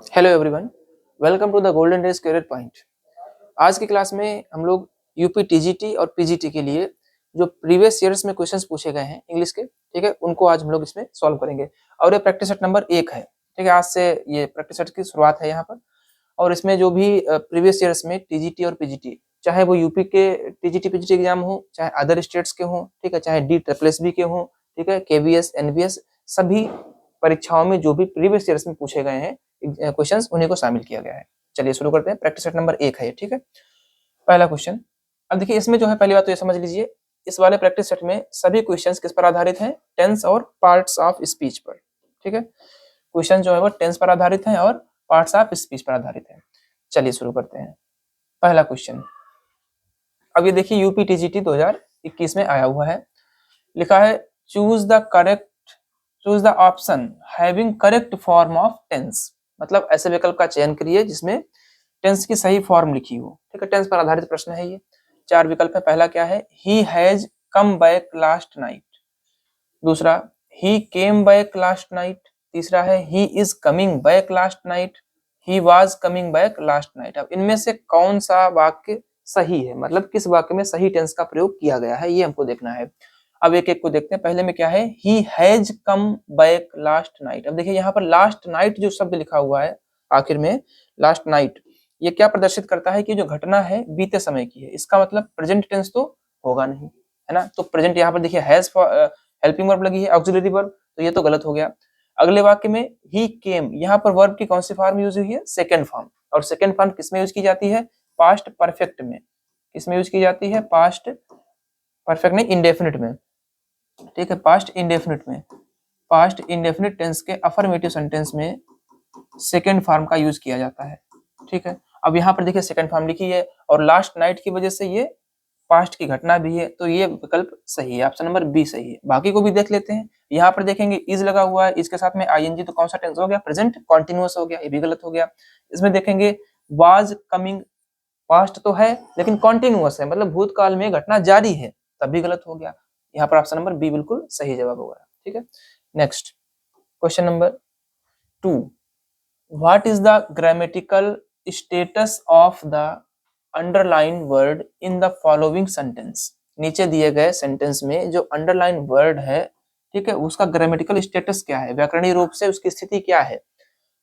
Hello everyone, welcome to the golden days Career Point. आज की class में हम लोग यूपी टीजीटी और पीजीटी के लिए जो प्रीवियस ईयर्स में क्वेश्चंस पूछे गए हैं इंग्लिश के, ठीक है, उनको आज हम लोग इसमें सॉल्व करेंगे। और ये प्रैक्टिस सेट नंबर 1 है, ठीक है। आज से ये प्रैक्टिस सेट की शुरुआत है यहाँ पर। और इसमें जो भी प्रीवियस ईयर्स में टीजीटी और पीजीटी, चाहे वो यूपी के टीजीटी पीजीटी एग्जाम हो, चाहे अदर स्टेट्स के हों, ठीक है, चाहे DSSB के हों, ठीक है, केवीएस एनवीएस, सभी परीक्षाओं में जो भी प्रीवियस ईयर्स में पूछे गए हैं क्वेश्चंस, उन्हीं को शामिल किया गया है। चलिए शुरू करते हैं। प्रैक्टिस सेट नंबर 1 है ये, ठीक है। पहला क्वेश्चन, अब देखिए इसमें जो है, पहली बात तो ये समझ लीजिए, इस वाले प्रैक्टिस सेट में सभी क्वेश्चंस किस पर आधारित हैं? टेंस और पार्ट्स ऑफ स्पीच पर, ठीक है। क्वेश्चन जो है वो टेंस पर आधारित है और पार्ट्स ऑफ स्पीच पर आधारित है। चलिए शुरू करते हैं। पहला क्वेश्चन, अब ये देखिए यूपी टीजीटी 2021 में आया हुआ है। लिखा है choose the option having correct form of tense, मतलब ऐसे विकल्प का चयन करिए जिसमें टेंस की सही फॉर्म लिखी हो, ठीक है। टेंस पर आधारित प्रश्न है ये। 4 विकल्प है। पहला क्या है? He has come back last night. दूसरा, ही केम बैक लास्ट नाइट। तीसरा है he is coming back last night. He was coming back last night. अब इनमें से कौन सा वाक्य सही है, मतलब किस वाक्य में सही टेंस का प्रयोग किया गया है, ये हमको देखना है। अब एक एक को देखते हैं। पहले में क्या है? He has come back last night. अब देखिए यहाँ पर लास्ट नाइट जो शब्द लिखा हुआ है आखिर में, लास्ट नाइट, ये क्या प्रदर्शित करता है कि जो घटना है बीते समय की है। इसका मतलब प्रेजेंट टेंस तो होगा नहीं, है ना। तो प्रेजेंट यहाँ पर देखिए हैज हेल्पिंग वर्ब लगी है, ऑक्सिलरी वर्ब, तो ये तो गलत हो गया। अगले वाक्य में ही केम, यहाँ पर वर्ब की कौन सी फॉर्म यूज हुई है? Second form. और सेकेंड फॉर्म किसमें यूज की जाती है? पास्ट परफेक्ट में। किसमें यूज की जाती है? पास्ट परफेक्ट नहीं, इंडेफिनिट में, ठीक है, पास्ट इंडेफिनिट में। पास्ट इंडेफिनिट टेंस के अफर्मेटिव सेंटेंस में सेकेंड फॉर्म का यूज किया जाता है, ठीक है। अब यहाँ पर देखिए सेकेंड फॉर्म लिखी है और लास्ट नाइट की वजह से ये पास्ट की घटना भी है, तो ये विकल्प सही है, ऑप्शन नंबर बी सही है। बाकी को भी देख लेते हैं। यहाँ पर देखेंगे इज लगा हुआ है, इसके साथ में आईएनजी, तो कौन सा टेंस हो गया? प्रेजेंट कॉन्टिन्यूअस हो गया, ये भी गलत हो गया। इसमें देखेंगे वाज कमिंग, पास्ट तो है लेकिन कॉन्टिन्यूअस है, मतलब भूतकाल में घटना जारी है, तब भी गलत हो गया। यहाँ पर ऑप्शन नंबर बी बिल्कुल सही जवाब होगा, ठीक है। Next question number 2, what is the grammatical status of the underline word in the following sentence. नीचे दिए गए सेंटेंस में जो अंडरलाइन वर्ड है, ठीक है, उसका ग्रामेटिकल स्टेटस क्या है, व्याकरणीय रूप से उसकी स्थिति क्या है।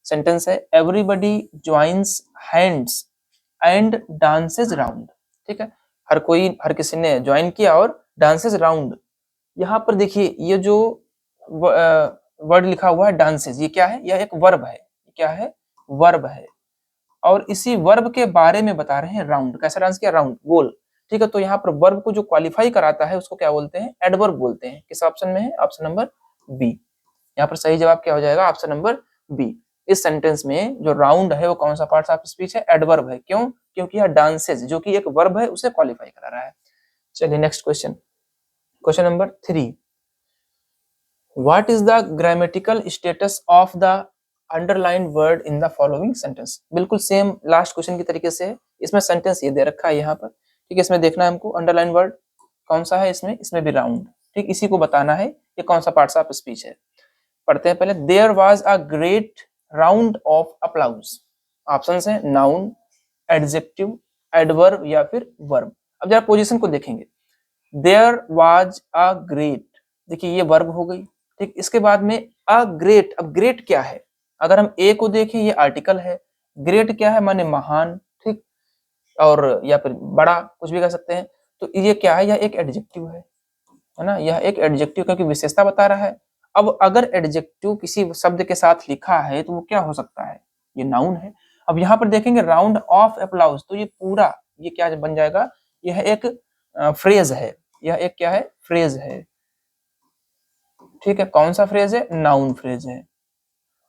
सेंटेंस है everybody joins hands and dances round, ठीक है। हर किसी ने ज्वाइन किया और डांसेज राउंड। यहाँ पर देखिए ये जो वर्ड लिखा हुआ है डांसेज, ये क्या है? यह एक वर्ब है। क्या है? वर्ब है। और इसी वर्ब के बारे में बता रहे हैं राउंड, कैसा डांस किया? राउंड, गोल, ठीक है। तो यहाँ पर वर्ब को जो क्वालिफाई कराता है उसको क्या बोलते हैं? एडवर्ब बोलते हैं। किस ऑप्शन में है? Option number B. यहाँ पर सही जवाब क्या हो जाएगा? Option number B. इस सेंटेंस में जो राउंड है वो कौन सा पार्ट ऑफ स्पीच है? एडवर्ब है। क्यों? क्योंकि यह डांसेज जो कि एक वर्ब है उसे क्वालिफाई करा रहा है। चलिए next question, question number 3, what is the grammatical status of the underline word in the following sentence. बिल्कुल सेम लास्ट क्वेश्चन की तरीके से है। इसमें सेंटेंस ये दे रखा है यहाँ पर, ठीक है। इसमें देखना है हमको अंडरलाइन वर्ड कौन सा है इसमें। इसमें भी राउंड, ठीक, इसी को बताना है ये कौन सा पार्ट ऑफ स्पीच है। पढ़ते हैं पहले। There was a great round of applause. Options हैं नाउन, एडजेक्टिव, एडवर्ब या फिर वर्ब। अब जरा पोजीशन को देखेंगे। देयर वाज अ ग्रेट, देखिए ये वर्ब हो गई, ठीक। इसके बाद में अ ग्रेट, अब ग्रेट क्या है? अगर हम ए को देखें ये आर्टिकल है, ग्रेट क्या है? माने महान, ठीक, और या फिर बड़ा, कुछ भी कह सकते हैं। तो ये क्या है? यह एक एडजेक्टिव है ना। यह एक एडजेक्टिव क्योंकि विशेषता बता रहा है। अब अगर एडजेक्टिव किसी शब्द के साथ लिखा है तो वो क्या हो सकता है? ये नाउन है। अब यहाँ पर देखेंगे राउंड ऑफ अप्लाउज, तो ये पूरा ये क्या बन जाएगा? यह एक फ्रेज है। यह एक क्या है? फ्रेज है, ठीक है। कौन सा फ्रेज है? नाउन फ्रेज है।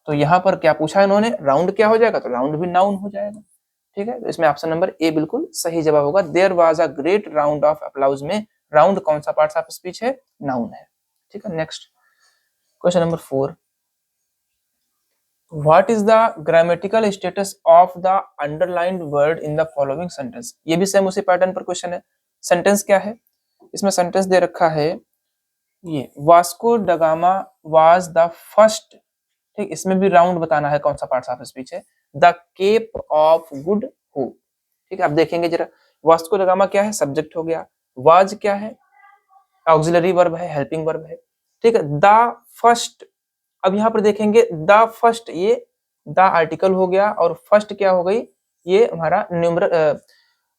तो यहाँ पर क्या पूछा है इन्होंने? राउंड क्या हो जाएगा? तो राउंड भी नाउन हो जाएगा, ठीक है। तो इसमें ऑप्शन नंबर ए बिल्कुल सही जवाब होगा। There was a great round of applause में राउंड कौन सा पार्ट ऑफ स्पीच है? नाउन है, ठीक है। Next question number 4, what is the grammatical status of the underlined word in the following sentence. ये भी सेम उसी पैटर्न पर क्वेश्चन है। सेंटेंस क्या है? इसमें सेंटेंस दे रखा है ये Vasco da Gama was the first, ठीक। इसमें भी राउंड बताना है कौन सा पार्ट ऑफ स्पीच है। The Cape of Good Hope. ठीक है, अब देखेंगे जरा, वास्को द गामा क्या है, सब्जेक्ट हो गया, वाज क्या है, ऑक्सिलरी वर्ब है, हेल्पिंग वर्ब है। ठीक है, द फर्स्ट, अब यहाँ पर देखेंगे द फर्स्ट, ये द आर्टिकल हो गया और फर्स्ट क्या हो गई, ये हमारा न्यूमरल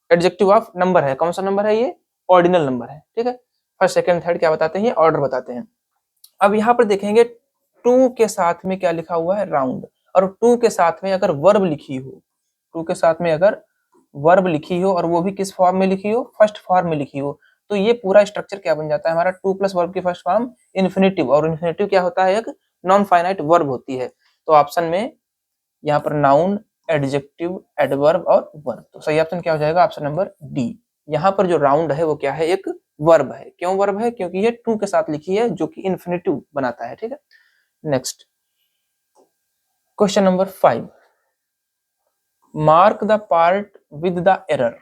एडजेक्टिव ऑफ नंबर है। कौन सा नंबर है ये, ऑर्डिनल नंबर है। ठीक है, फर्स्ट सेकंड थर्ड क्या बताते हैं, ये ऑर्डर बताते हैं। अब यहाँ पर देखेंगे टू के साथ में क्या लिखा हुआ है, राउंड, और टू के साथ में अगर वर्ब लिखी हो, टू के साथ में अगर वर्ब लिखी हो और वो भी किस फॉर्म में लिखी हो, फर्स्ट फॉर्म में लिखी हो, तो ये पूरा स्ट्रक्चर क्या बन जाता है हमारा, टू प्लस वर्ब की फर्स्ट फॉर्म इन्फिनेटिव, और इन्फिनेटिव क्या होता है, एक नॉन फाइनाइट वर्ब होती है। तो ऑप्शन में यहाँ पर नाउन, एडजेक्टिव, एडवर्ब और वर्ब, तो सही ऑप्शन क्या हो जाएगा, ऑप्शन नंबर डी। यहाँ पर जो राउंड है वो क्या है, एक वर्ब है। क्यों वर्ब है, क्योंकि ये टू के साथ लिखी है जो कि इन्फिनेटिव बनाता है। ठीक है, next question number 5, mark the part with the error.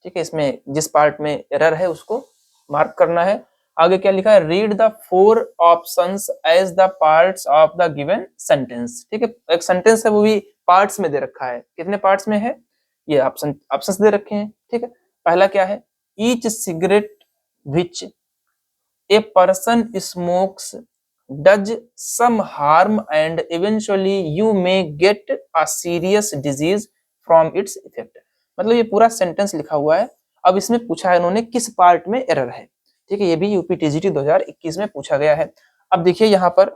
ठीक है, इसमें जिस पार्ट में एरर है उसको मार्क करना है। आगे क्या लिखा है, read the 4 options as the parts of the given sentence. ठीक है, एक सेंटेंस है वो भी पार्ट्स में दे रखा है, कितने पार्ट्स में है, ये ऑप्शंस दे रखे हैं। ठीक है, पहला क्या है, each cigarette which a person smokes does some harm and eventually you may get a serious disease from its effect. मतलब ये पूरा सेंटेंस लिखा हुआ है। अब इसमें पूछा है इन्होंने किस पार्ट में एरर है। ठीक है, ये भी यूपी टीजीटी 2021 में पूछा गया है। अब देखिए यहाँ पर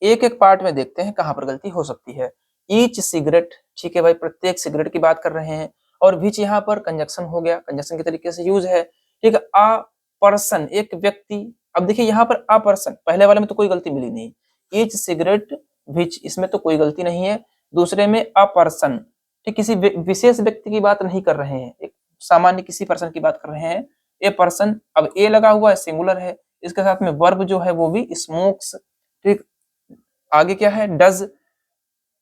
एक एक पार्ट में देखते हैं कहां पर गलती हो सकती है। ईच सिगरेट, ठीक है भाई, प्रत्येक सिगरेट की बात कर रहे हैं, और विच यहाँ पर कंजक्शन हो गया, कंजक्शन के तरीके से यूज है। ठीक है, अ पर्सन, एक व्यक्ति। अब देखिए यहाँ पर अ पर्सन, पहले वाले में तो कोई गलती मिली नहीं, ईच सिगरेट विच, इसमें तो कोई गलती नहीं है। दूसरे में अ पर्सन, ठीक, किसी विशेष व्यक्ति की बात नहीं कर रहे हैं, एक सामान्य किसी पर्सन की बात कर रहे हैं। ए पर्सन, अब ए लगा हुआ है, सिंगुलर है, इसके साथ में वर्ब जो है वो भी स्मोक्स। ठीक, आगे क्या है, डज,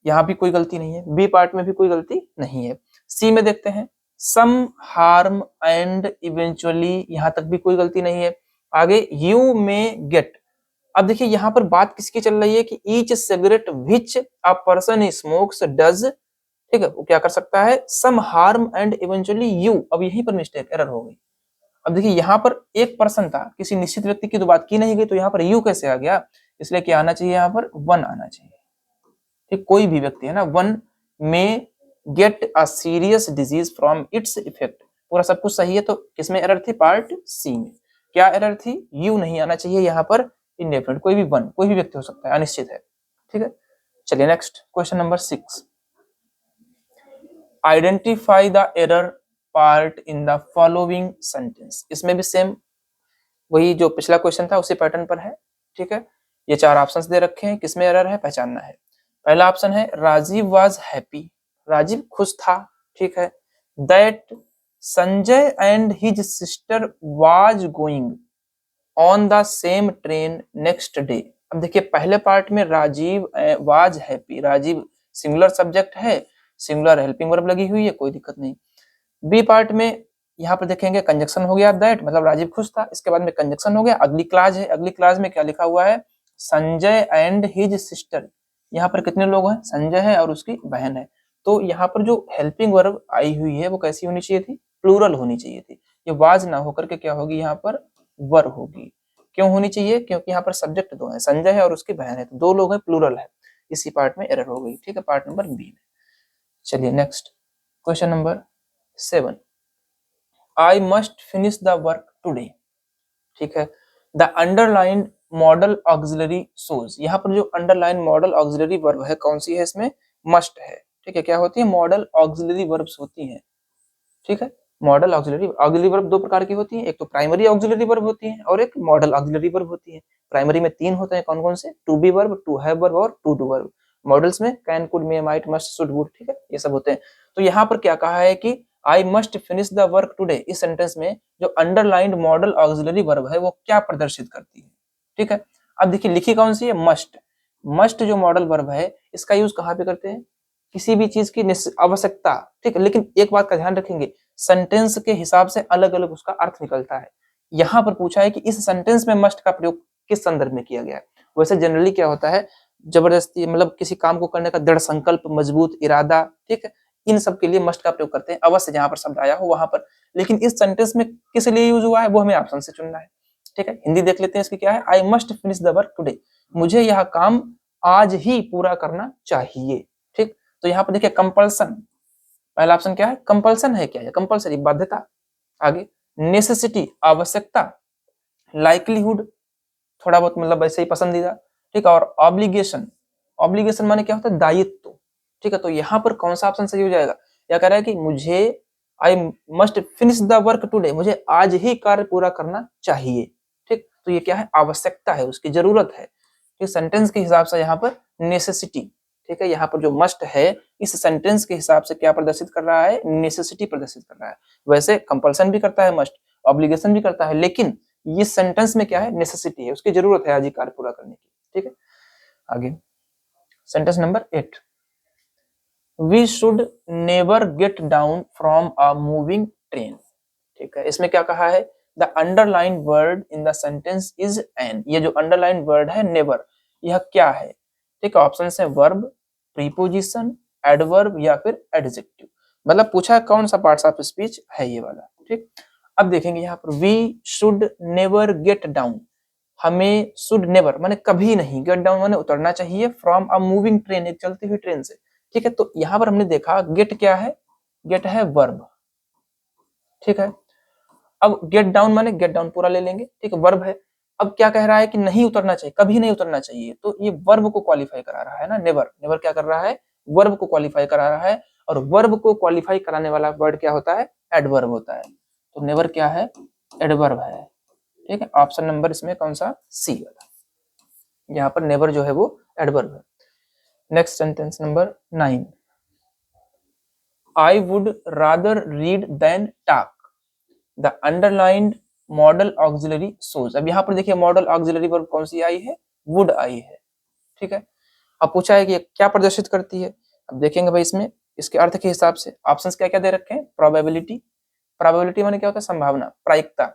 यहाँ भी कोई गलती नहीं है, बी पार्ट में भी कोई गलती नहीं है। सी में देखते हैं, सम हार्म एंड इवेंचुअली, यहाँ तक भी कोई गलती नहीं है। आगे यू में गेट, अब देखिए यहाँ पर बात किसकी चल रही है कि each cigarette which a person smokes does, ठीक है, वो क्या कर सकता है, सम हार्म एंड इवेंचुअली यू। अब यहीं पर मिस्टेक, एरर हो गई। अब देखिए यहाँ पर एक पर्सन था, किसी निश्चित व्यक्ति की तो बात की नहीं गई, तो यहाँ पर यू कैसे आ गया, इसलिए क्या आना चाहिए, यहाँ पर वन आना चाहिए। ठीक, कोई भी व्यक्ति है ना, वन में gate a serious disease from its effect, पूरा सब कुछ सही है। तो किसमें एरर थी, पार्ट सी में। क्या एरर थी, यू नहीं आना चाहिए यहाँ पर, इंडेफिनिट, कोई भी वन, कोई भी व्यक्ति हो सकता है, अनिश्चित है। ठीक है, चलिए next question number 6, identify the error part in the following sentence. इसमें भी सेम वही जो पिछला क्वेश्चन था उसी पैटर्न पर है। ठीक है, ये 4 ऑप्शंस दे रखे हैं, किसमें एरर है पहचानना है। पहला ऑप्शन है राजीव वाज हैप्पी, राजीव खुश था। ठीक है, that Sanjay and his sister was going on the same train next day. अब देखिए पहले पार्ट में Rajiv was happy, Rajiv singular subject है, सिंगुलर हेल्पिंग वर्ब लगी हुई है, कोई दिक्कत नहीं। बी पार्ट में यहाँ पर देखेंगे कंजक्शन हो गया दैट, मतलब राजीव खुश था, इसके बाद में कंजक्शन हो गया, अगली क्लास है, अगली क्लास में क्या लिखा हुआ है, संजय एंड हिज सिस्टर। यहाँ पर कितने लोग हैं, संजय है और उसकी बहन है। तो यहाँ पर जो हेल्पिंग वर्ब आई हुई है वो कैसी होनी चाहिए थी, प्लूरल होनी चाहिए थी। ये वाज ना होकर के क्या होगी, यहाँ पर वर होगी। क्यों होनी चाहिए, क्योंकि यहाँ पर सब्जेक्ट दो है, संजय है और उसकी बहन है, तो 2 लोग हैं, प्लूरल है, इसी पार्ट में एरर हो गई। ठीक है, पार्ट नंबर बी में। चलिए next question number 7, I must finish the work today। ठीक है, the underlined modal auxiliary shows, यहाँ पर जो underlined modal auxiliary verb है कौन सी है, इसमें must है। ठीक है, क्या होती है, modal auxiliary verbs होती हैं। ठीक है, modal auxiliary verb 2 प्रकार की होती है, एक तो primary auxiliary verb होती है और एक modal auxiliary verb होती है। प्राइमरी में 3 होते हैं, कौन कौन से, to be verb, to have verb और to do verb। मॉडल्स में can, could, may, might, must, should, would, ठीक है, ये सब होते हैं। तो यहाँ पर क्या कहा है कि I must finish the work today, इस सेंटेंस में जो अंडरलाइंड मॉडल ऑक्सिलरी वर्ब है वो क्या प्रदर्शित करती है। ठीक है, अब देखिए लिखी कौन सी है, मस्ट। मस्ट जो मॉडल वर्ब है इसका यूज कहाँ पे करते हैं, किसी भी चीज की आवश्यकता। ठीक है, लेकिन एक बात का ध्यान रखेंगे, सेंटेंस के हिसाब से अलग अलग उसका अर्थ निकलता है। यहाँ पर पूछा है कि इस सेंटेंस में मस्ट का प्रयोग किस संदर्भ में किया गया है। वैसे जनरली क्या होता है, जबरदस्ती, मतलब किसी काम को करने का दृढ़ संकल्प, मजबूत इरादा, ठीक है, इन सब के लिए मस्ट का प्रयोग करते हैं, अवश्य जहां पर शब्द आया हो वहां पर। लेकिन इस सेंटेंस में किस लिए यूज हुआ है वो हमें ऑप्शन से चुनना है, ठीक है। हिंदी देख लेते हैं इसकी क्या है, I must finish the work today, मुझे यह काम आज ही पूरा करना चाहिए, ठीक। तो यहाँ पर देखिए कंपल्सन, पहला ऑप्शन क्या है, कंपल्सन है, क्या है कंपल्सरी, बाध्यता। आगे नेसेसिटी, आवश्यकता, लाइकलीहुड, थोड़ा बहुत मतलब ऐसे ही पसंदीदा, ठीक है, और ऑब्लिगेशन, ऑब्लिगेशन माने क्या होता है, दायित्व, ठीक है। तो यहाँ पर कौन सा ऑप्शन सही हो जाएगा, या कह रहा है कि मुझे I must finish the work today, मुझे आज ही कार्य पूरा करना चाहिए, ठीक। तो ये क्या है, आवश्यकता है, उसकी जरूरत है, ठीक। सेंटेंस के हिसाब से यहाँ पर नेसेसिटी, ठीक है, यहाँ पर जो मस्ट है इस सेंटेंस के हिसाब से क्या प्रदर्शित कर रहा है, नेसेसिटी प्रदर्शित कर रहा है। वैसे कंपल्सन भी करता है मस्ट, ऑब्लिगेशन भी करता है, लेकिन ये सेंटेंस में क्या है, नेसेसिटी है, उसकी जरूरत है आज ही कार्य पूरा करने की, ठीक है। आगे sentence number 8, we should never get down from a moving train, ठीक है। इसमें क्या कहा है, the underline word in the sentence is an, ये जो अंडरलाइन वर्ड है नेवर, यह क्या है, ठीक है। ऑप्शन है वर्ब, प्रीपोजिशन, एडवर्ब या फिर एडजेक्टिव, मतलब पूछा है कौन सा पार्ट्स ऑफ स्पीच है ये वाला, ठीक। अब देखेंगे यहाँ पर we should never get down, हमें शुड नेवर माने कभी नहीं, गेट डाउन माने उतरना चाहिए, फ्रॉम अ मूविंग ट्रेन, एक चलती हुई ट्रेन से, ठीक है। तो यहाँ पर हमने देखा गेट क्या है, गेट है वर्ब, ठीक है। अब गेट डाउन माने गेट डाउन पूरा ले लेंगे, ठीक है, वर्ब है। अब क्या कह रहा है कि नहीं उतरना चाहिए, कभी नहीं उतरना चाहिए, तो ये वर्ब को क्वालिफाई करा रहा है ना, नेवर, नेवर क्या कर रहा है, वर्ब को क्वालिफाई करा रहा है, और वर्ब को क्वालिफाई कराने वाला वर्ड क्या होता है, एडवर्ब होता है। तो नेवर क्या है, एडवर्ब है, ठीक है। ऑप्शन नंबर इसमें कौन सा, सी वाला, यहाँ पर नेवर जो है वो एडवर्ब है। Next sentence number 9, I would rather read than talk, the underlined modal auxiliary shows. अब यहाँ पर देखिए मॉडल ऑक्सिलरी वर्ब कौन सी आई है, वुड आई है, ठीक है। अब पूछा है कि क्या प्रदर्शित करती है, अब देखेंगे भाई इसमें इसके अर्थ के हिसाब से ऑप्शंस क्या क्या दे रखे हैं, प्रोबेबिलिटी, प्रोबेबिलिटी माने क्या होता है, संभावना, प्रायिकता,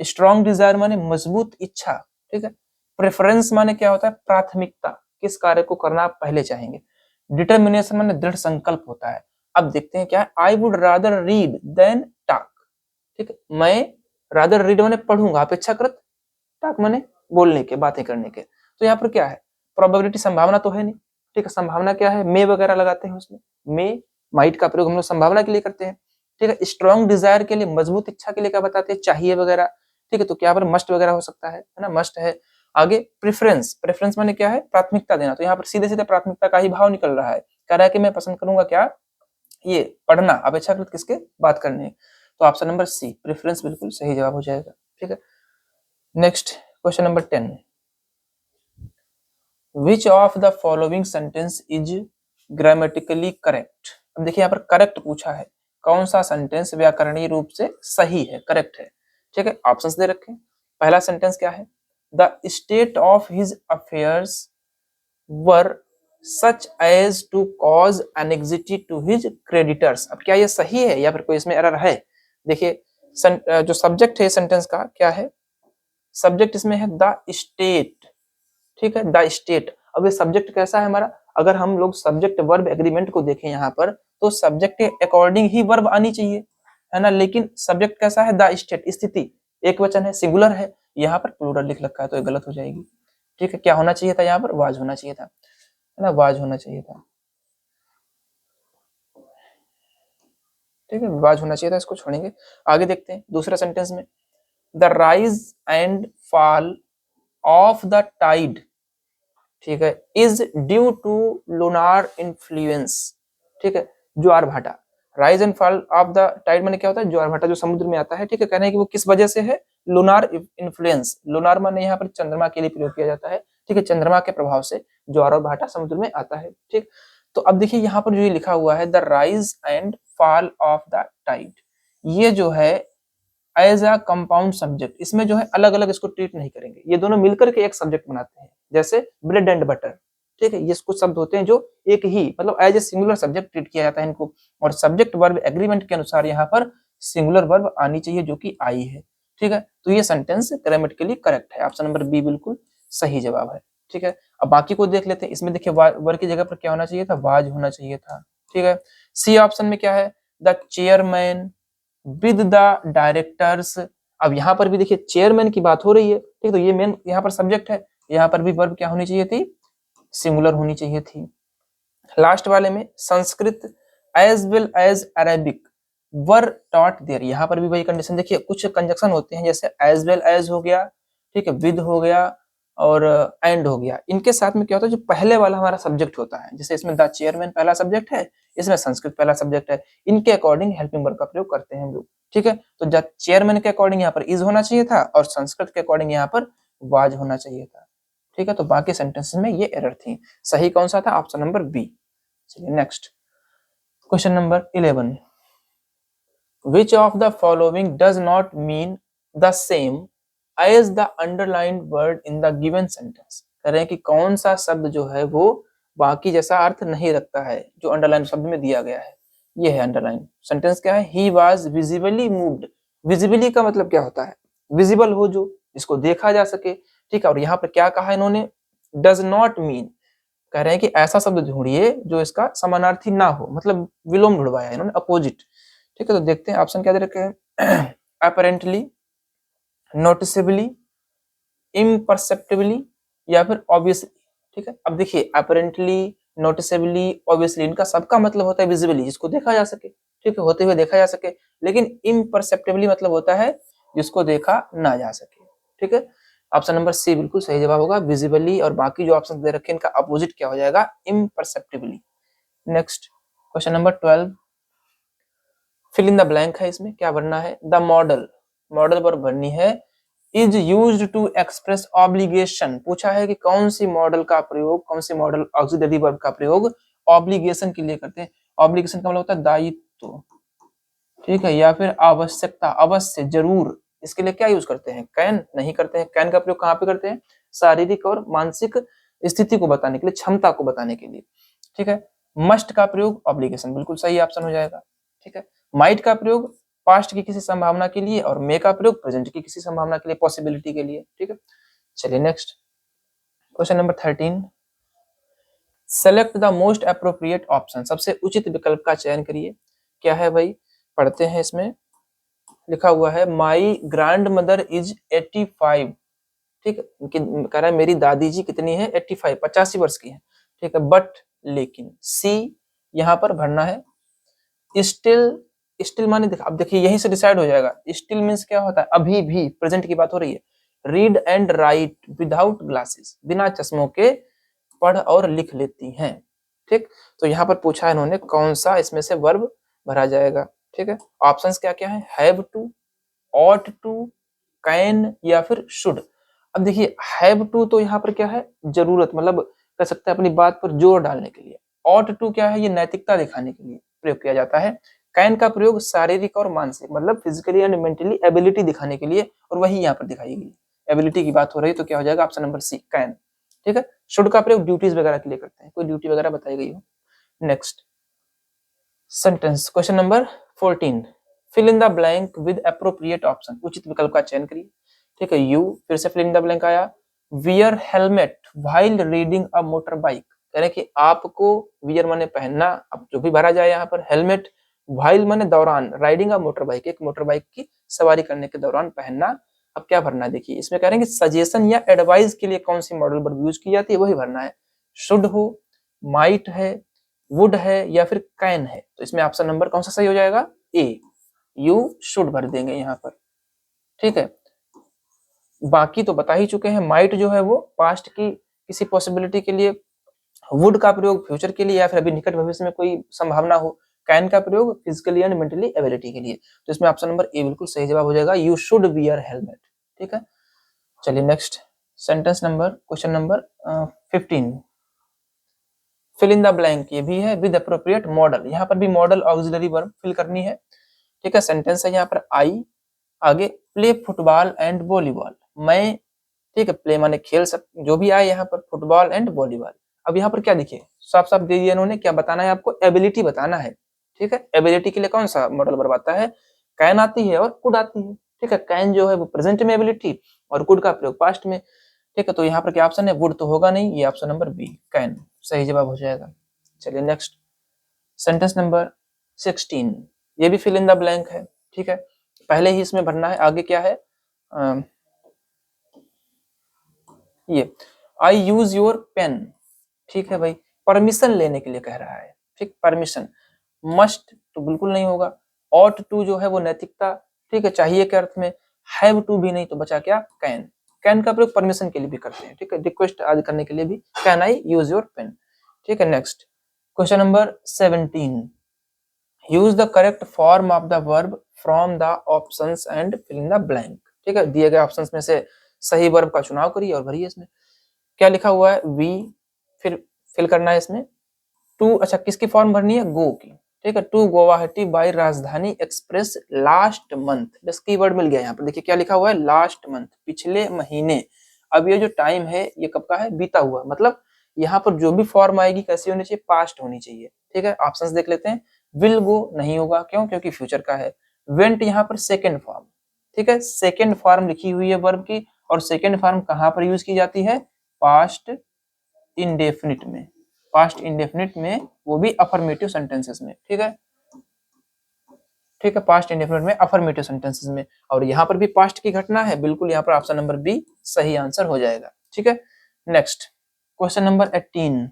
स्ट्रॉन्ग डिजायर माने मजबूत इच्छा, ठीक है, प्रेफरेंस माने क्या होता है, प्राथमिकता, किस कार्य को करना आप पहले चाहेंगे, डिटर्मिनेशन माने दृढ़ संकल्प होता है। अब देखते हैं क्या है, I would rather read than talk, ठीक है, मैं रादर रीड माने पढ़ूंगा, अपेक्षाकृत, टॉक माने बोलने के, बातें करने के। तो यहाँ पर क्या है, प्रोबेबिलिटी संभावना तो है नहीं, ठीक है, संभावना क्या है, मे वगैरह लगाते हैं उसमें, मे माइट का प्रयोग हम लोग संभावना के लिए करते हैं, ठीक है। स्ट्रॉन्ग डिजायर के लिए, मजबूत इच्छा के लिए क्या बताते हैं, चाहिए वगैरह, ठीक है। तो क्या पर मस्ट वगैरह हो सकता है ना, मस्ट है। आगे प्रेफरेंस, प्रेफरेंस माने क्या है, प्राथमिकता देना, तो यहाँ पर सीधे सीधे प्राथमिकता का ही भाव निकल रहा है, कह रहा है कि मैं पसंद करूंगा क्या, ये पढ़ना, अपेक्षाकृत किसके, बात करने। तो ऑप्शन नंबर सी प्रेफरेंस बिल्कुल सही जवाब हो जाएगा, ठीक है। Next question number 10, which of the following sentence is grammatically correct. अब देखिए यहाँ पर करेक्ट पूछा है, कौन सा सेंटेंस व्याकरणीय रूप से सही है, करेक्ट है, ठीक है। ऑप्शंस दे रखे हैं, पहला सेंटेंस क्या है, the state of his affairs were such as to cause anxiety to his creditors. अब क्या ये सही है या फिर कोई इसमें एरर है, देखिए जो सब्जेक्ट है सेंटेंस का क्या है, सब्जेक्ट इसमें है द स्टेट, ठीक है, द स्टेट। अब ये सब्जेक्ट कैसा है हमारा, अगर हम लोग सब्जेक्ट वर्ब एग्रीमेंट को देखें यहाँ पर, तो सब्जेक्ट के अकॉर्डिंग ही वर्ब आनी चाहिए, है ना, लेकिन सब्जेक्ट कैसा है, द स्टेट, स्थिति, एक वचन है, सिंगुलर है, यहाँ पर प्लूरल लिख रखा है, तो ये गलत हो जाएगी, ठीक है। क्या होना चाहिए था, यहाँ पर वाज होना चाहिए था, है ना, वाज होना चाहिए था, ठीक है, वाज होना चाहिए था, इसको छोड़ेंगे। आगे देखते हैं दूसरा सेंटेंस में, the rise and fall of the tide, ठीक है, is due to lunar influence, ठीक है, ज्वार भाटा, rise and fall of the tide माने क्या होता है, ज्वार भाटा जो समुद्र में आता है, ठीक है, कहना है कि वो किस वजह से है, लूनार इन्फ्लुएंस, लूनार माने यहाँ पर चंद्रमा के लिए प्रयोग किया जाता है, ठीक है, चंद्रमा के प्रभाव से ज्वार और भाटा समुद्र में आता है, ठीक। तो अब देखिए यहाँ पर जो ये लिखा हुआ है, the rise and fall of the tide, ये जो है एज अ कंपाउंड सब्जेक्ट, इसमें जो है अलग अलग इसको ट्रीट नहीं करेंगे, ये दोनों मिलकर के एक सब्जेक्ट बनाते हैं, जैसे ब्रेड एंड बटर, ठीक है, ये कुछ शब्द होते हैं जो एक ही मतलब as a singular subject treat किया जाता है इनको, और सब्जेक्ट वर्ब एग्रीमेंट के अनुसार यहाँ पर सिंगुलर वर्ब आनी चाहिए जो कि आई है, ठीक है। तो ये सेंटेंस ग्रामेटिकली करेक्ट है, ऑप्शन नंबर बी बिल्कुल सही जवाब है, ठीक है। अब बाकी को देख लेते हैं। इसमें देखिए वर की जगह पर क्या होना चाहिए था, वाज होना चाहिए था। ठीक है, सी ऑप्शन में क्या है, the chairman with the directors. अब यहाँ पर भी देखिए चेयरमैन की बात हो रही है, ठीक, तो ये मेन यहाँ पर सब्जेक्ट है, यहाँ पर भी वर्ब क्या होनी चाहिए थी, सिंगुलर होनी चाहिए थी। लास्ट वाले में Sanskrit as well as Arabic were taught there, यहाँ पर भी वही कंडीशन। देखिए कुछ कंजक्शन होते हैं, जैसे एज वेल एज हो गया, ठीक है, विद हो गया और एंड हो गया। इनके साथ में क्या होता है, जो पहले वाला हमारा सब्जेक्ट होता है, जैसे इसमें द चेयरमैन पहला सब्जेक्ट है, इसमें संस्कृत पहला सब्जेक्ट है, इनके अकॉर्डिंग हेल्पिंग वर्ब का प्रयोग करते हैं हम लोग। ठीक है, तो द चेयरमैन के अकॉर्डिंग यहाँ पर इज होना चाहिए था और संस्कृत के अकॉर्डिंग यहाँ पर वाज होना चाहिए था। ठीक है, तो बाकी सेंटेंसेस में ये एरर थी। सही कौन सा था, ऑप्शन नंबर बी। चलिए next question number 11, which of the following does not mean the same as the underlined word in the given sentence। कह रहे हैं कि कौन सा शब्द जो है वो बाकी जैसा अर्थ नहीं रखता है जो अंडरलाइन शब्द में दिया गया है। ये है अंडरलाइन सेंटेंस, क्या है, he was visibly moved। Visibly का मतलब क्या होता है, विजिबल हो, जो जिसको देखा जा सके। ठीक है, और यहाँ पर क्या कहा इन्होंने, does not mean, कह रहे हैं कि ऐसा शब्द ढूंढिए जो इसका समानार्थी ना हो, मतलब विलोम ढूंढवाया इन्होंने, अपोजिट। ठीक है, तो देखते हैं ऑप्शन क्या दे रखे हैं, अपेरेंटली, नोटिसेबली, इम्परसेप्टिबली या फिर ऑब्वियसली। ठीक है, अब देखिए अपेरेंटली, नोटिसेबली, ऑब्वियसली, इनका सबका मतलब होता है विजिबली, जिसको देखा जा सके, ठीक है, होते हुए देखा जा सके। लेकिन इम्परसेप्टिबली मतलब होता है जिसको देखा ना जा सके। ठीक है, ऑप्शन नंबर सी बिल्कुल सही जवाब होगा, विजिबली, और बाकी जो ऑप्शन दे रखे हैं इनका अपोजिट क्या हो जाएगा, imperceptibly. Next question number 12, fill in the blank है, इसमें क्या भरना है, द मॉडल, मॉडल वर्ब भरनी है, is used to express obligation. पूछा है कि कौन सी मॉडल का प्रयोग, कौन सी मॉडल ऑक्सिलरी वर्ब का प्रयोग ऑब्लिगेशन के लिए करते हैं। ऑब्लिगेशन का मतलब होता है दायित्व, ठीक है, या फिर आवश्यकता, अवश्य, जरूर, इसके लिए क्या यूज करते हैं, कैन नहीं करते हैं। कैन का प्रयोग कहाँ पे करते हैं, शारीरिक और मानसिक स्थिति को बताने के लिए, क्षमता को बताने के लिए। ठीक है, मस्ट का प्रयोग ऑब्लिगेशन, बिल्कुल सही ऑप्शन हो जाएगा। ठीक है, माइट का प्रयोग पास्ट की किसी संभावना के लिए, और मे का प्रयोग प्रेजेंट की किसी संभावना के लिए, पॉसिबिलिटी के लिए। ठीक है, चलिए next question number 13, select the most appropriate option, सबसे उचित विकल्प का चयन करिए। क्या है भाई, पढ़ते हैं। इसमें लिखा हुआ है माई ग्रैंड मदर इज 85। ठीक है, कह रहा है मेरी दादी जी कितनी है, 85, 85 वर्ष की है। ठीक है, बट, लेकिन, सी यहाँ पर भरना है, स्टिल, स्टिल माने अब देखिए यहीं से डिसाइड हो जाएगा, स्टिल मींस क्या होता है, अभी भी, प्रेजेंट की बात हो रही है। Read and right without glasses, बिना चश्मों के पढ़ और लिख लेती हैं। ठीक, तो यहाँ पर पूछा है इन्होंने कौन सा इसमें से वर्ब भरा जाएगा। ठीक है, ऑप्शंस क्या क्या है, have to, ought to, can या फिर शुड। अब देखिए हैव टू तो यहाँ पर क्या है, जरूरत, मतलब कह सकते हैं अपनी बात पर जोर डालने के लिए। ऑट टू क्या है, ये नैतिकता दिखाने के लिए प्रयोग किया जाता है। कैन का प्रयोग शारीरिक और मानसिक, मतलब फिजिकली एंड मेंटली एबिलिटी दिखाने के लिए, और वही यहाँ पर दिखाई गई, एबिलिटी की बात हो रही है, तो क्या हो जाएगा ऑप्शन नंबर सी, कैन। ठीक है, शुड का प्रयोग ड्यूटीज वगैरह के लिए करते हैं, कोई ड्यूटी वगैरह बताई गई हो। Next sentence question number 14, fill in the blank with appropriate option, उचित विकल्प का चयन करिए। ठीक है, यू, फिर से फिल इन द ब्लैंक आया, wear helmet while reading a motor bike. कह रहे हैं कि आपको, वियर माने पहनना, अब जो भी भरा जाए यहाँ पर, हेलमेट, व्हाइल माने दौरान, राइडिंग अ मोटर बाइक, एक मोटर बाइक की सवारी करने के दौरान पहनना। अब क्या भरना है, देखिए इसमें कह रहे हैं कि सजेशन या एडवाइस के लिए कौन सी मॉडल वर्ब यूज की जाती है, वही भरना है। शुड हो, माइट है, वुड है या फिर कैन है। तो इसमें ऑप्शन नंबर कौन सा सही हो जाएगा, ए, यू शुड भर देंगे यहाँ पर। ठीक है, बाकी तो बता ही चुके हैं। माइट जो है वो पास्ट की किसी पॉसिबिलिटी के लिए, वुड का प्रयोग फ्यूचर के लिए या फिर अभी निकट भविष्य में कोई संभावना हो, कैन का प्रयोग फिजिकली एंड मेंटली एबिलिटी के लिए। तो इसमें ऑप्शन नंबर ए बिल्कुल सही जवाब हो जाएगा, यू शुड वियर हेलमेट। ठीक है, चलिए next sentence number, question number 15, fill in the blank, ये भी है विद अप्रोप्रिएट मॉडल, यहाँ पर भी मॉडल ऑक्सिलरी वर्ब फिल करनी है। ठीक है, सेंटेंस है यहाँ पर आई, आगे प्ले फुटबॉल एंड वॉलीबॉल, मैं, ठीक है, प्ले माने खेल जो भी आए यहाँ पर, फुटबॉल एंड वॉलीबॉल। अब यहाँ पर क्या देखिए साफ साफ दे दिया इन्होंने, क्या बताना है आपको, एबिलिटी बताना है। ठीक है, एबिलिटी के लिए कौन सा मॉडल वर्ब आता है, कैन आती है और कुड आती है। ठीक है, कैन जो है वो प्रेजेंट में एबिलिटी, और कुड का प्रयोग पास्ट में। ठीक है, तो यहाँ पर क्या ऑप्शन है, वुड तो होगा नहीं, ये ऑप्शन नंबर बी कैन सही जवाब हो जाएगा। चलिए नेक्स्ट, सेंटेंस नंबर 16, ये भी फिल इन द ब्लैंक है। ठीक है, पहले ही इसमें भरना है, आगे क्या है, ये आई यूज योर पेन। ठीक है भाई, परमिशन लेने के लिए कह रहा है। ठीक, परमिशन, मस्ट तो बिल्कुल नहीं होगा, ऑट टू जो है वो नैतिकता, ठीक है, चाहिए के अर्थ में, हैव टू भी नहीं, तो बचा क्या, कैन। कैन का प्रयोग परमिशन के लिए भी करते हैं। ठीक है, रिक्वेस्ट आदि करने के लिए भी, can I use your pen. ठीक है, next question number 17, use the correct form of the verb from the options and fill in the blank. ठीक है, दिए गए ऑप्शंस में से सही वर्ब का चुनाव करिए और भरिए। इसमें क्या लिखा हुआ है, वी, फिर फिल करना है इसमें टू, अच्छा किसकी फॉर्म भरनी है, गो की। ठीक है, टू गुवाहाटी बाय राजधानी एक्सप्रेस लास्ट मंथ, बस कीवर्ड मिल गया यहाँ पर। देखिए क्या लिखा हुआ है, लास्ट मंथ, पिछले महीने। अब ये जो टाइम है ये कब का है, बीता हुआ, मतलब यहाँ पर जो भी फॉर्म आएगी कैसी होनी चाहिए, पास्ट होनी चाहिए। ठीक है, ऑप्शंस देख लेते हैं, विल गो नहीं होगा, क्यों, क्योंकि फ्यूचर का है। वेंट यहाँ पर सेकेंड फॉर्म, ठीक है, सेकेंड फॉर्म लिखी हुई है वर्ब की, और सेकेंड फॉर्म कहाँ पर यूज की जाती है, पास्ट इंडेफिनिट में, पास्ट इंडेफिनिट में, वो भी अफर्मेटिव सेंटेंसेस में। ठीक है, ठीक है, पास्ट इंडेफिनिट में, अफर्मेटिव सेंटेंसेस में, और यहाँ पर भी पास्ट की घटना है, बिल्कुल यहाँ पर ऑप्शन नंबर बी सही आंसर हो जाएगा। ठीक है, next question number 18,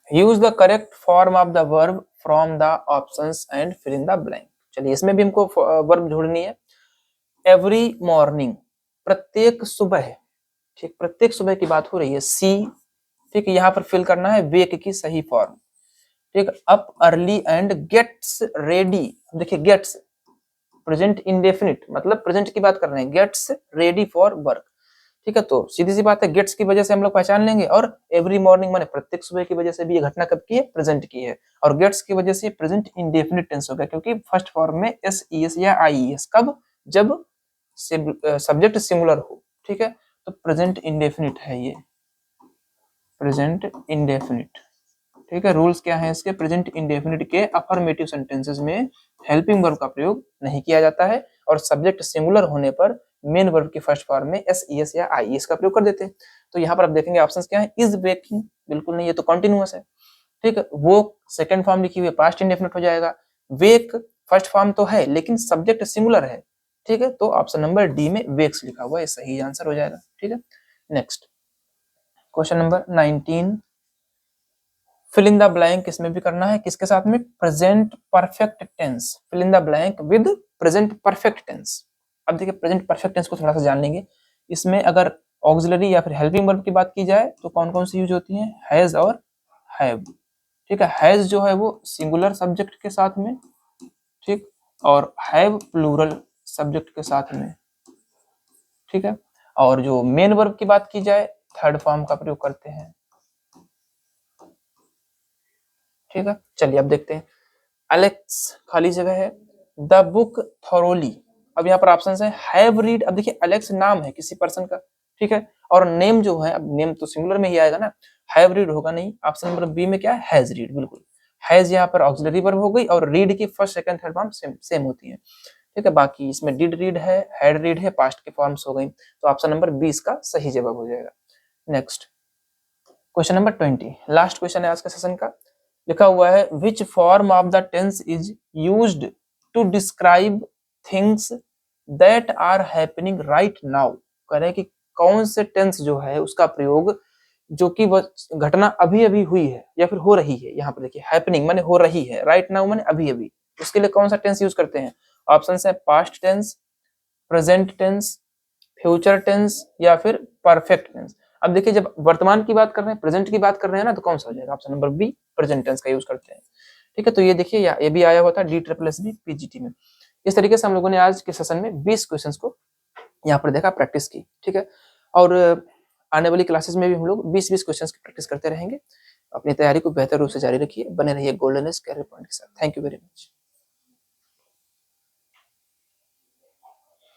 use the correct form of the verb from the options and fill in the blank. चलिए इसमें भी हमको वर्ब जोड़नी है। एवरी मॉर्निंग, प्रत्येक सुबह, ठीक, प्रत्येक सुबह की बात हो रही है, सी, ठीक, यहाँ पर फिल करना है वेक की सही फॉर्म। ठीक, up early and gets ready, देखिए गेट्स प्रेजेंट इंडेफिनिट, मतलब प्रेजेंट की बात कर रहे हैं, गेट्स रेडी फॉर वर्क। ठीक है, तो सीधी सी बात है, गेट्स की वजह से हम लोग पहचान लेंगे, और एवरी मॉर्निंग माने प्रत्येक सुबह की वजह से भी ये घटना कब की है, प्रेजेंट की है, और गेट्स की वजह से प्रेजेंट इंडेफिनिट टेंस हो गया, क्योंकि फर्स्ट फॉर्म में एस ई एस या आई ई एस, कब, जब सब्जेक्ट सिंगुलर हो। ठीक है, तो प्रेजेंट इंडेफिनिट है ये, प्रेजेंट इंडेफिनिट। ठीक है, रूल्स क्या है इसके, प्रेजेंट इंडेफिनिट के अफर्मेटिव सेंटेंसेस में हेल्पिंग वर्ब का प्रयोग नहीं किया जाता है, और सब्जेक्ट सिंगुलर होने पर मेन वर्ब की फर्स्ट फॉर्म में एस ई एस या आई एस का प्रयोग कर देते हैं। तो यहाँ पर आप देखेंगे ऑप्शंस क्या है, इज वेकिंग, बिल्कुल नहीं, ये तो कॉन्टिन्यूअस है। ठीक है, वो सेकंड फॉर्म लिखी हुई है, पास्ट इंडेफिनिट हो जाएगा। वेक फर्स्ट फॉर्म तो है, लेकिन सब्जेक्ट सिंगुलर है। ठीक है, तो ऑप्शन नंबर डी में वेक्स लिखा हुआ है, सही आंसर हो जाएगा। ठीक है, next question number 19, fill in the blank, इसमें भी करना है किसके साथ में, present perfect tense, fill in the blank with present perfect tense. अब देखिए प्रेजेंट परफेक्ट टेंस को थोड़ा सा जान लेंगे। इसमें अगर ऑक्सिलरी या फिर हेल्पिंग वर्ब की बात की जाए तो कौन कौन सी यूज होती है, हैज और हैव। ठीक है, हैज जो है वो सिंगुलर सब्जेक्ट के साथ में, ठीक, और हैव प्लूरल सब्जेक्ट के साथ में। ठीक है, और जो मेन वर्ब की बात की जाए थर्ड फॉर्म का प्रयोग करते हैं। ठीक है, चलिए अब देखते हैं। एलेक्स खाली जगह है, द बुक थॉरोली। अब यहाँ पर ऑप्शन है हैव रीड। अब देखिए एलेक्स नाम है किसी पर्सन का, ठीक है, और नेम जो है, अब नेम तो सिंगुलर में ही आएगा ना, हैव रीड होगा नहीं। ऑप्शन नंबर बी में क्या है, हैज रीड, बिल्कुल। हैज यहाँ पर ऑक्सिलरी वर्ब हो गई, और रीड की first second third form same होती है। ठीक है, बाकी इसमें डिड रीड है, हैड रीड है, पास्ट की फॉर्म्स हो गई, तो ऑप्शन नंबर 20 का सही जवाब हो जाएगा। Next question number 20, last question है आज के सेशन का। लिखा हुआ है which form of the tense is used to describe things that are happening right now. कह रहे हैं कि कौन से टेंस जो है उसका प्रयोग, जो कि वह घटना अभी अभी हुई है या फिर हो रही है। यहाँ पर देखिए हैपनिंग माने हो रही है, राइट नाउ माने अभी अभी, उसके लिए कौन सा टेंस यूज करते हैं। ऑप्शन है past tense, present tense, future tense, या फिर परफेक्ट टेंस। अब देखिए जब वर्तमान की बात कर रहे हैं, प्रेजेंट की बात कर रहे हैं ना, तो कौन सा हो जाएगा, option number B present tense का यूज करते हैं। ठीक है, तो ये देखिए ये भी आया हुआ था D++ पीजीटी में। इस तरीके से हम लोगों ने आज के सेशन में 20 क्वेश्चंस को यहाँ पर देखा, प्रैक्टिस की। ठीक है, और आने वाली क्लासेस में भी हम लोग 20-20 क्वेश्चंस की प्रैक्टिस करते रहेंगे। अपनी तैयारी को बेहतर रूप से जारी रखिए, बने रहिए गोल्डन एज कैरियर पॉइंट के साथ। Thank you very much.